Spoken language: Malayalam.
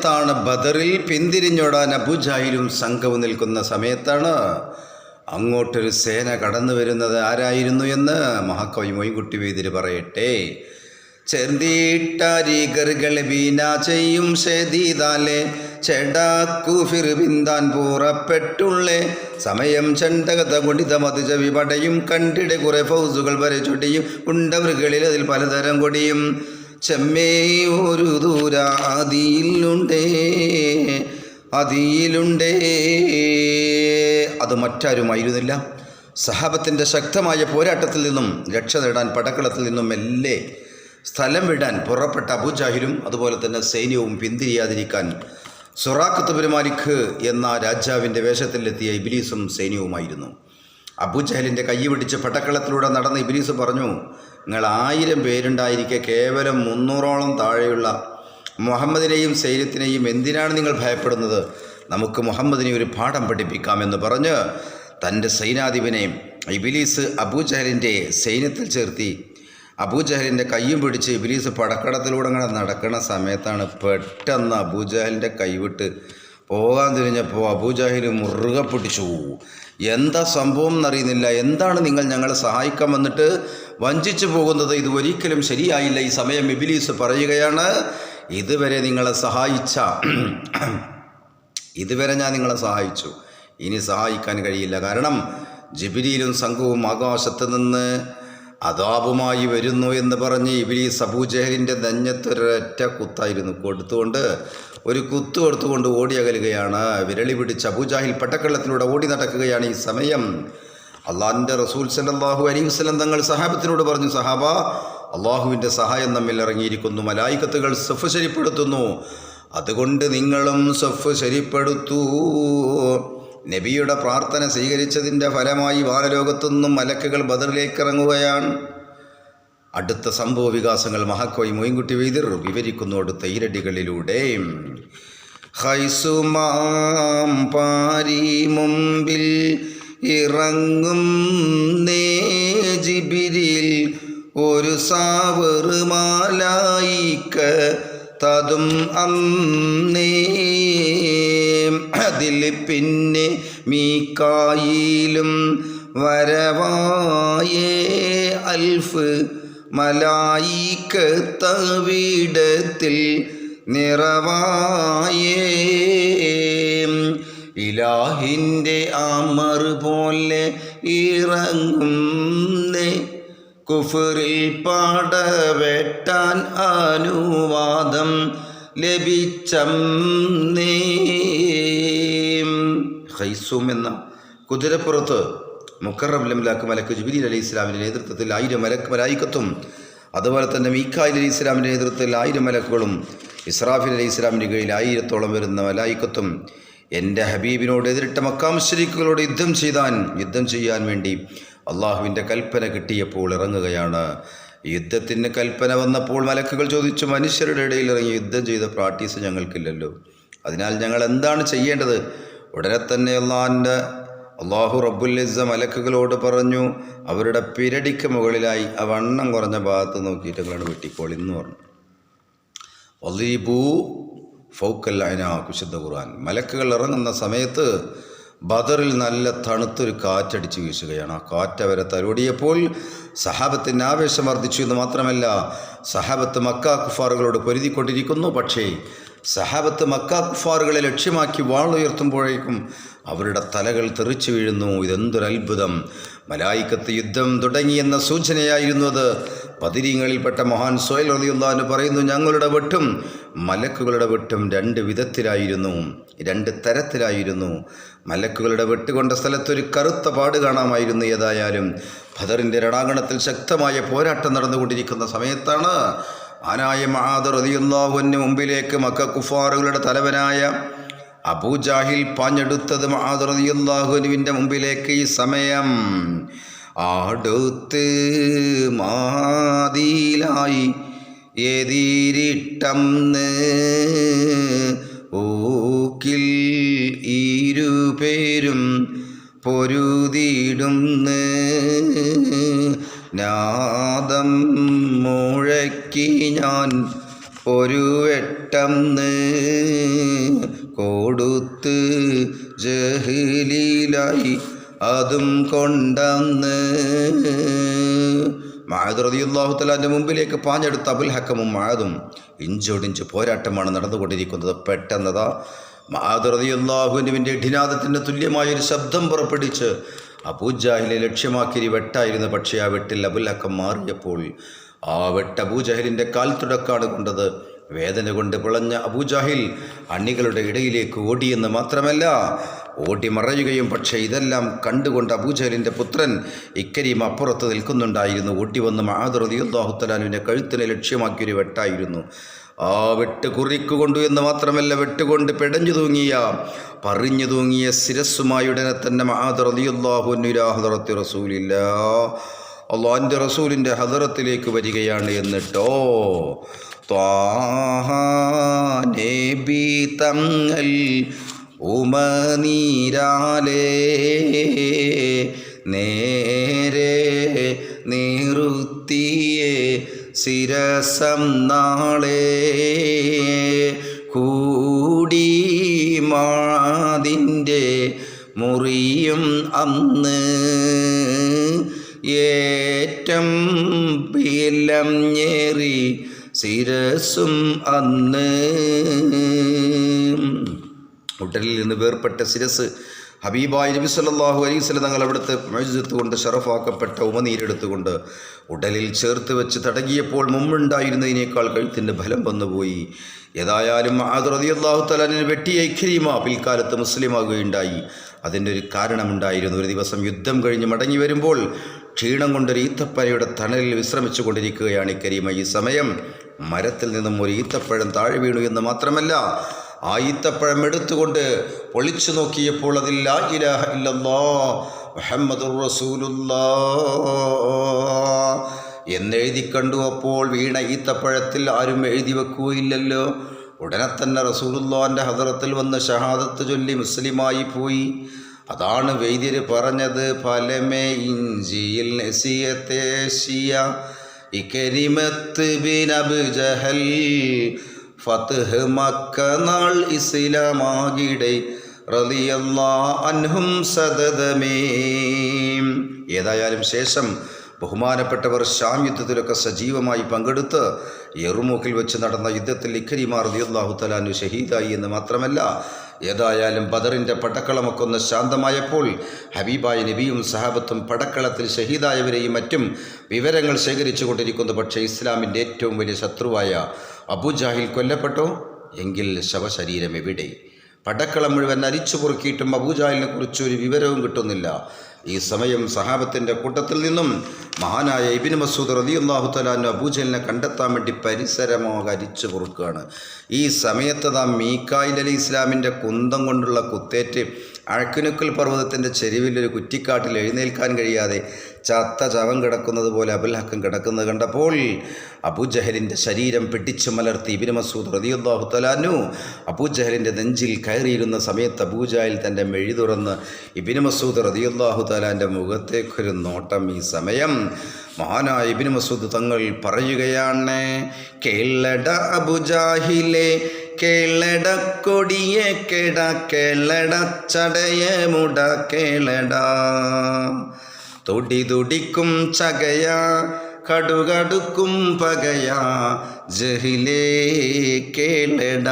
സമയത്താണ്, ബദറിൽ പിന്തിരിഞ്ഞോടാൻ അബൂജാഹിലും സംഘവും നിൽക്കുന്ന സമയത്താണ് അങ്ങോട്ടൊരു സേന കടന്നു വരുന്നത്. ആരായിരുന്നു എന്ന് മഹാകവി മൊയ്ൻകുട്ടി വൈദ്യര് പറയട്ടെ. ചെന്തിട്ടരികറുകളെ വീണ ചെയ്യും ഷെദീദാലെ ചെടാക്കു ഫിർബിന്താൻ പൂറപ്പെട്ടുള്ളേ സമയം ചെണ്ടകത കൊടിത മതിജവി പടയും കണ്ടിടെ കുറെ ഫൗസുകൾ വരെ ചൊടിയും ഉണ്ടവൃകളിൽ അതിൽ പലതരം കൊടിയും ചെമ്മേ ഒരു ദൂര അതിയിലുണ്ടേ അത് മറ്റാരുമായിരുന്നില്ല. സഹാബത്തിൻ്റെ ശക്തമായ പോരാട്ടത്തിൽ നിന്നും രക്ഷ നേടാൻ, പടക്കളത്തിൽ നിന്നും മെല്ലെ സ്ഥലം വിടാൻ പുറപ്പെട്ട അബൂജാഹിലും അതുപോലെ തന്നെ സൈന്യവും പിന്തിരിയാതിരിക്കാൻ സുറാഖത്ത് ബിൻ മാലിക് എന്ന രാജാവിൻ്റെ വേഷത്തിലെത്തിയ ഇബ്ലീസും സൈന്യവുമായിരുന്നു. അബൂജഹലിൻ്റെ കൈ പിടിച്ച് പടക്കളത്തിലൂടെ നടന്ന ഇബ്ലീസ് പറഞ്ഞു, നിങ്ങൾ 1000 പേരുണ്ടായിരിക്കെ കേവലം 300ഓളം താഴെയുള്ള മുഹമ്മദിനെയും സൈന്യത്തിനെയും എന്തിനാണ് നിങ്ങൾ ഭയപ്പെടുന്നത്? നമുക്ക് മുഹമ്മദിനെ ഒരു പാഠം പഠിപ്പിക്കാമെന്ന് പറഞ്ഞ് തൻ്റെ സൈനാധിപനെ ഇബ്ലീസ് അബൂജഹലിൻ്റെ സൈന്യത്തിൽ ചേർത്തി. അബൂജഹലിൻ്റെ കയ്യും പിടിച്ച് ഇബ്ലീസ് പടക്കളത്തിലൂടെ അങ്ങനെ നടക്കുന്ന സമയത്താണ് പെട്ടെന്ന് അബൂജഹലിൻ്റെ കൈവിട്ട് പോകാൻ തിരിഞ്ഞപ്പോൾ അബൂജഹൽ മുറുകെ പിടിച്ചു. എന്താ സംഭവം എന്നറിയുന്നില്ല. എന്താണ് നിങ്ങൾ ഞങ്ങളെ സഹായിക്കാൻ വന്നിട്ട് വഞ്ചിച്ചു പോകുന്നത്? ഇത് ഒരിക്കലും ശരിയായില്ല. ഈ സമയം ഇബ്ലീസ് പറയുകയാണ്, ഇതുവരെ ഞാൻ നിങ്ങളെ സഹായിച്ചു, ഇനി സഹായിക്കാൻ കഴിയില്ല. കാരണം ജിബ്രീലും സംഘവും ആകാശത്ത് നിന്ന് അദാബുമായി വരുന്നു എന്ന് പറഞ്ഞ് ഇബ്ലീസ് അബൂജഹലിൻ്റെ നെഞ്ഞത്തൊരൊറ്റ കുത്തായിരുന്നു ഒരു കുത്ത് കൊടുത്തുകൊണ്ട് ഓടി അകലുകയാണ്. വിരളി പിടിച്ച് അബൂജാഹിൽ പട്ടക്കള്ളത്തിലൂടെ ഓടി നടക്കുകയാണ്. ഈ സമയം അള്ളാഹിൻ്റെ റസൂൽ സല്ലല്ലാഹു അലൈഹി വസല്ലം തങ്ങൾ സഹാബത്തിനോട് പറഞ്ഞു, സഹാബ, അള്ളാഹുവിൻ്റെ സഹായം നമ്മിൽ ഇറങ്ങിയിരിക്കുന്നു, മലായിക്കത്തുകൾ സഫ് ശരിപ്പെടുത്തുന്നു, അതുകൊണ്ട് നിങ്ങളും സഫ് ശരിപ്പെടുത്തൂ. നബിയുടെ പ്രാർത്ഥന സ്വീകരിച്ചതിൻ്റെ ഫലമായി വാനലോകത്തുനിന്നും മലക്കുകൾ ബദറിലേക്ക് ഇറങ്ങുകയാണ്. അടുത്ത സംഭവ വികാസങ്ങൾ മഹാകവി മൊയ്ൻകുട്ടി വൈദ്യർ വിവരിക്കുന്നു അടുത്ത ഈരടികളിലൂടെ. ഹൈസുമാം പാരി മുമ്പിൽ ഇറങ്ങും ജിബ്രീൽ ഒരു സാവറുമാലായിക്ക തതും അന്നേ അതിൽ പിന്നെ മീകായിലും വരവായേ അൽഫ് മലായിക്കത്തവിടത്തിൽ നിറവായേ ഇലാഹിൻ്റെ അമർ പോലെ ഇറങ്ങുന്നേ കുഫറിൽ പാടവെട്ടാൻ അനുവാദം ലഭിച്ചന്നേ. ഖൈസൂം എന്ന കുതിരപ്പുറത്ത് മുക്കറബിലമിലാക്ക് മലക്ക് ജിബ്രീൽ അലൈഹി ഇസ്ലാമിൻ്റെ നേതൃത്വത്തിൽ 1000 മലായിക്കത്തും അതുപോലെ തന്നെ മീകായിൽ അലൈഹി ഇസ്ലാമിൻ്റെ നേതൃത്വത്തിൽ 1000 മലക്കുകളും ഇസ്രാഫിൽ അലൈഹി ഇസ്ലാമിൻ്റെ കീഴിൽ 1000ഓളം വരുന്ന മലായിക്കത്തും എൻ്റെ ഹബീബിനോട് എതിരിട്ട മക്കാ മുശ്രിക്കുകളോട് യുദ്ധം ചെയ്യാൻ വേണ്ടി അള്ളാഹുവിൻ്റെ കൽപ്പന കിട്ടിയപ്പോൾ ഇറങ്ങുകയാണ്. യുദ്ധത്തിന് കൽപ്പന വന്നപ്പോൾ മലക്കുകൾ ചോദിച്ചു, മനുഷ്യരുടെ ഇടയിൽ ഇറങ്ങി യുദ്ധം ചെയ്ത പ്രാക്ടീസ് ഞങ്ങൾക്കില്ലല്ലോ, അതിനാൽ ഞങ്ങൾ എന്താണ് ചെയ്യേണ്ടത്? ഉടനെ തന്നെ അള്ളാഹു റബ്ബുൽ ഇസ്സ മലക്കുകളോട് പറഞ്ഞു, അവരുടെ പിരടിക്ക് മുകളിലായി ആ വണ്ണം കുറഞ്ഞ ഭാഗത്ത് നോക്കിയിട്ട് ഞങ്ങളാണ് വെട്ടിക്കോളി എന്ന് പറഞ്ഞു. വളീബൂ ഫൗക്കൽ അനാഖ്, വിശുദ്ധ ഖുർആൻ. മലക്കുകൾ ഇറങ്ങുന്ന സമയത്ത് ബദറിൽ നല്ല തണുത്തൊരു കാറ്റടിച്ച് വീശുകയാണ്. ആ കാറ്റ് അവരെ തലോടിയപ്പോൾ സഹാബത്തിൻ്റെ ആവേശം വർദ്ധിച്ചു എന്ന് മാത്രമല്ല, സഹാബത്ത് മക്കാ കുഫാറുകളോട് പൊരുതിക്കൊണ്ടിരിക്കുന്നു. പക്ഷേ സഹാബത്ത് മക്കാ കുഫാറുകളെ ലക്ഷ്യമാക്കി വാളുയർത്തുമ്പോഴേക്കും അവരുടെ തലകൾ തെറിച്ചു വീഴുന്നു. ഇതെന്തൊരത്ഭുതം! മലായിക്കത്ത് യുദ്ധം തുടങ്ങിയെന്ന സൂചനയായിരുന്നു അത്. ബദരീങ്ങളിൽപ്പെട്ട മഹാൻ സുഹൈൽ റളിയല്ലാഹു അൻഹു പറയുന്നു, ഞങ്ങളുടെ വെട്ടും മലക്കുകളുടെ വെട്ടും 2 വിധത്തിലായിരുന്നു, 2 തരത്തിലായിരുന്നു. മലക്കുകളുടെ വെട്ടുകൊണ്ട സ്ഥലത്തൊരു കറുത്ത പാട് കാണാമായിരുന്നു. ഏതായാലും ബദറിൻ്റെ രണാങ്കണത്തിൽ ശക്തമായ പോരാട്ടം നടന്നുകൊണ്ടിരിക്കുന്ന സമയത്താണ് ആനായ മുആദ് റളിയല്ലാഹു അൻഹു മുമ്പിലേക്ക് മക്ക കുഫാറുകളുടെ തലവനായ അബൂജാഹിൽ പാഞ്ഞെടുത്തത്. മുആദ് റളിയല്ലാഹു അൻഹുവിൻ്റെ മുമ്പിലേക്ക് ഈ സമയം അടുത്ത് മാതിലായി എതിരിട്ടന്ന് ഊക്കിൽ ഇരുപേരും പൊരുതിടുന്ന് നാദം മുഴക്കി ഞാൻ ഒരു വെട്ടന്ന് ജഹ്ലിലായി അതും കൊണ്ടന്ന്. മഅദ് റളിയല്ലാഹു തആലാന്റെ മുമ്പിലേക്ക് പാഞ്ഞെടുത്ത അബുൽ ഹക്കമും മഅദും ഇഞ്ചോടിഞ്ച് പോരാട്ടമാണ് നടന്നുകൊണ്ടിരിക്കുന്നത്. പെട്ടെന്നതാ മഅദ് റളിയല്ലാഹുവിൻ്റെ ഇഠിനാദത്തിന് തുല്യമായൊരു ശബ്ദം പുറപ്പെടുവിച്ച് അബൂജഹലിനെ ലക്ഷ്യമാക്കി വെട്ടായിരുന്നു. പക്ഷേ ആ വെട്ടിൽ അബുൽ ഹക്കം മാറിയപ്പോൾ ആ വെട്ട് അബൂജഹലിൻ്റെ കാൽത്തുടക്കാണ് കൊണ്ടത്. വേദന കൊണ്ട് പിളഞ്ഞ അബൂജഹൽ അണികളുടെ ഇടയിലേക്ക് ഓടിയെന്ന് മാത്രമല്ല ഓടി മറയുകയും. പക്ഷേ ഇതെല്ലാം കണ്ടുകൊണ്ട് അബൂജഹലിൻ്റെ പുത്രൻ ഇക്രീമ അപ്പുറത്ത് നിൽക്കുന്നുണ്ടായിരുന്നു. ഓടി വന്ന് മഅദ് റളിയല്ലാഹു തആലാവിൻ്റെ കഴുത്തിനെ ലക്ഷ്യമാക്കിയൊരു വെട്ടായിരുന്നു. ആ വെട്ട് കുറിക്കുകൊണ്ടു എന്ന് മാത്രമല്ല, വെട്ടുകൊണ്ട് പെടഞ്ഞു തൂങ്ങിയ പറഞ്ഞു തൂങ്ങിയ ശിരസ്സുമായുടനെ തന്നെ മഅദ് റളിയല്ലാഹു അൻഹു ഇലാ ഹദറത്തി റസൂലില്ലാഹ്, അല്ലാഹുവിൻ്റെ റസൂലിൻ്റെ ഹദറത്തിലേക്ക് വരികയാണ്. എന്നിട്ടോ ത്വാഹ നബി തങ്ങൾ ഉമനീരാലേ നേരെ നിറുത്തിയേ ശിരസം നാളെ കൂടി മാതിൻ്റെ മുറിയും അന്ന് ഏറ്റം പിലം ഞേറി ശിരസും അന്ന്. ഉടലിൽ നിന്ന് വേർപെട്ട ശിരസ് ഹബീബായ നബി സല്ലല്ലാഹു അലൈഹി വസല്ലം തങ്ങൾ അവിടുത്തെ മുഅ്ജിസത്ത് കൊണ്ട് ഷറഫാക്കപ്പെട്ട ഉമനീരെടുത്തുകൊണ്ട് ഉടലിൽ ചേർത്ത് വെച്ച് തടകിയപ്പോൾ മുമ്പുണ്ടായിരുന്നതിനേക്കാൾ കഴുത്തിൻ്റെ ബലം വന്നുപോയി. ഏതായാലും മഅദ് റളിയല്ലാഹു തആലാനെ വെട്ടിയ ഇക്രീമ പിൽക്കാലത്ത് മുസ്ലിമാകുകയുണ്ടായി. അതിൻ്റെ ഒരു കാരണമുണ്ടായിരുന്നു. ഒരു ദിവസം യുദ്ധം കഴിഞ്ഞ് മടങ്ങി വരുമ്പോൾ ക്ഷീണം കൊണ്ടൊരു ഈത്തപ്പനയുടെ തണലിൽ വിശ്രമിച്ചു കൊണ്ടിരിക്കുകയാണ് ഇക്രീമ. ഈ സമയം മരത്തിൽ നിന്നും ഒരു ഈത്തപ്പഴം താഴെ വീണു എന്ന് മാത്രമല്ല, ആ ഈത്തപ്പഴം എടുത്തുകൊണ്ട് പൊളിച്ചു നോക്കിയപ്പോൾ അതിൽ ലാ ഇലാഹ ഇല്ലല്ലാഹ് മുഹമ്മദുർ റസൂലുള്ളാഹ് എന്നെഴുതി കണ്ടു. അപ്പോൾ വീണ ഈത്തപ്പഴത്തിൽ ആരും എഴുതി വെക്കുകയില്ലല്ലോ. ഉടനെ തന്നെ റസൂലുള്ളാഹിൻ്റെ ഹദറത്തിൽ വന്ന് ഷഹാദത്ത് ചൊല്ലി മുസ്ലിമായി പോയി. അതാണ് വൈദ്യര് പറഞ്ഞത്, ഫലമേ ഇഞ്ചിയിൽ നസിയത്തേശിയ ഇക്രീമത്ത് ബിൻ അബൂജഹൽ ഫത്ഹ് മക്ക നാൾ ഇസ്ലാമാകിടെ റളിയല്ലാഹു അൻഹും സദദമേ. ഏതായാലും ശേഷം ബഹുമാനപ്പെട്ടവർ ഷാം യുദ്ധത്തിലൊക്കെ സജീവമായി പങ്കെടുത്ത് യർമൂക്കിൽ വെച്ച് നടന്ന യുദ്ധത്തിൽ ഇക്രീമ റളിയല്ലാഹു തആല അൻഹു ഷഹീദായി എന്ന് മാത്രമല്ല, ഏതായാലും ബദറിൻ്റെ പടക്കളമൊക്കെ ഒന്ന് ശാന്തമായപ്പോൾ ഹബീബായ നബിയും സഹാബത്തും പടക്കളത്തിൽ ഷഹീദായവരെയും മറ്റും വിവരങ്ങൾ ശേഖരിച്ചു കൊണ്ടിരിക്കുന്നു. പക്ഷേ ഇസ്ലാമിൻ്റെ ഏറ്റവും വലിയ ശത്രുവായ അബൂജഹൽ കൊല്ലപ്പെട്ടോ എങ്കിൽ ശവശരീരം എവിടെ? പടക്കളം മുഴുവൻ അരിച്ചു പൊറുക്കിയിട്ടും അബൂജഹലിനെ കുറിച്ചൊരു വിവരവും കിട്ടുന്നില്ല. ഈ സമയം സഹാബത്തിൻ്റെ കൂട്ടത്തിൽ നിന്നും മഹാനായ ഇബ്നു മസ്ഊദ് റളിയല്ലാഹു തആല അൻഹു അബൂജഹലിനെ കണ്ടെത്താൻ വേണ്ടി പരിസരമൊക്കെ അരിച്ചു പൊറുക്കുകയാണ്. ഈ സമയത്ത് മീകായിൽ അലൈഹിസ്സലാമിൻ്റെ കുന്തം കൊണ്ടുള്ള കുത്തേറ്റ് അഴക്കുനുക്കൽ പർവ്വതത്തിൻ്റെ ചെരുവിലൊരു കുറ്റിക്കാട്ടിൽ എഴുന്നേൽക്കാൻ കഴിയാതെ ചത്ത ചവം കിടക്കുന്നത് പോലെ അബുൽ ഹക്കം കിടക്കുന്നത് കണ്ടപ്പോൾ അബൂജഹലിൻ്റെ ശരീരം പിടിച്ചു മലർത്തി ഇബ്നു മസ്ഊദ് റളിയല്ലാഹു തആല അൻഹു അബൂജഹലിൻ്റെ നെഞ്ചിൽ കയറിയിരുന്ന സമയത്ത് അബൂജഹൽ തൻ്റെ മെഴി തുറന്ന് ഇബ്നു മസ്ഊദ് റളിയല്ലാഹു തആലാൻ്റെ മുഖത്തേക്കൊരു നോട്ടം. ഈ സമയം മഹാനായ ഇബ്നു മസ്ഊദ് തങ്ങൾ പറയുകയാണ്, കേളട അബൂജഹലെ കേളട കൊടിയെ കേട കേളട ചടയ മുട കേളട തൊടി തുടിക്കും ചകയ കടുകടുക്കും പകയ ജഹിലേ കേളട.